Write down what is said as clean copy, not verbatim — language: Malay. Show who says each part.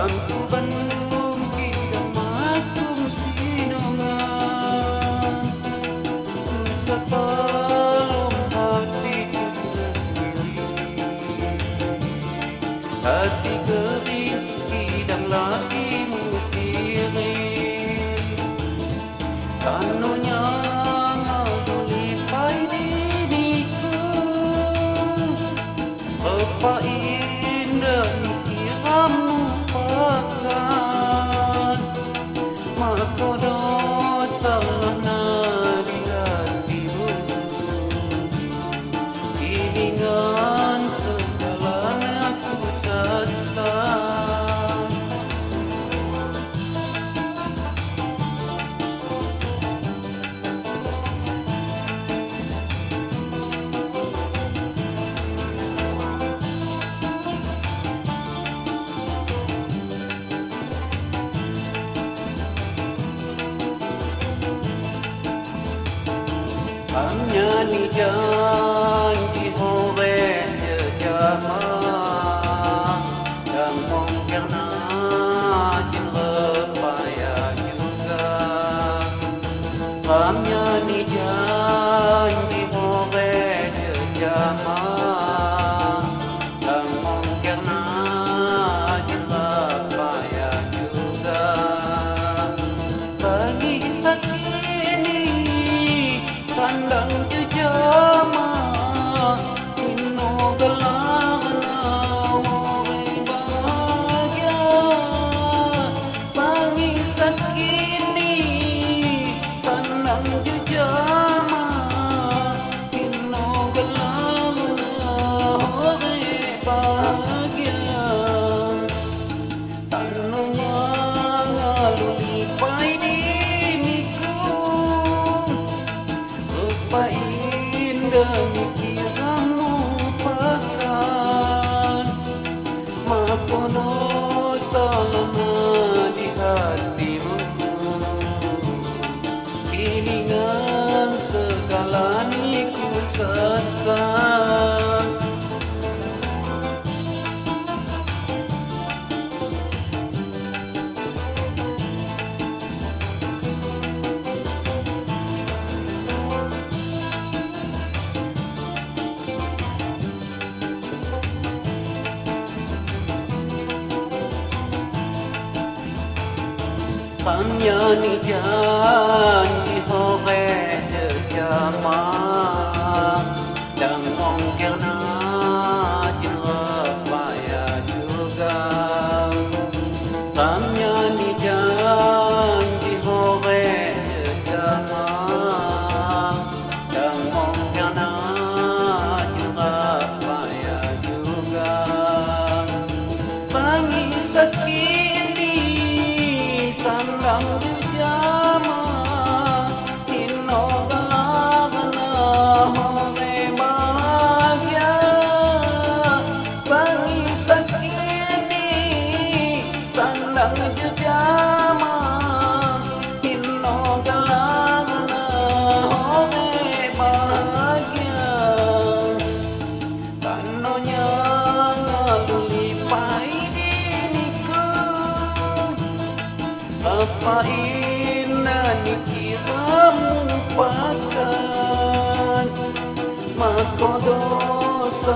Speaker 1: Bangku Bandung tidak maklum sinongan, ku sepalam hatiku sendiri. Hati kering tidak lagi musirin, kanunya lipai diriku. Apa indah kiramu pakan, maka dosa di hatimu. Iningan segalanya ku sesat. Nyanyi janji hore jejama, dan mungkin najin lepaya juga. Nyanyi janji hore jejama, dan mungkin najin lepaya juga. Bagi sakini sandang jejama, ino galana orang bahagia. Mengisah kini sandang jejama, ino galana orang bahagia. Tanunya ngalui pai diriku, apa indah kiramu pakan, maka dosa di hatimu. Kiningan segalanya ku sesat. Nyanyi janji hore jejama, dan mungkin najin lepaya juga. Nyanyi janji hore jejama, dan mungkin najin lepaya juga. Mengisah sandang jejama, ino galana hore bahagia. Mengisah kini sandang jejama, ino galana hore bahagia. Kanonya ngalui pai diriku, apa indah kiramu pakan, maka dosa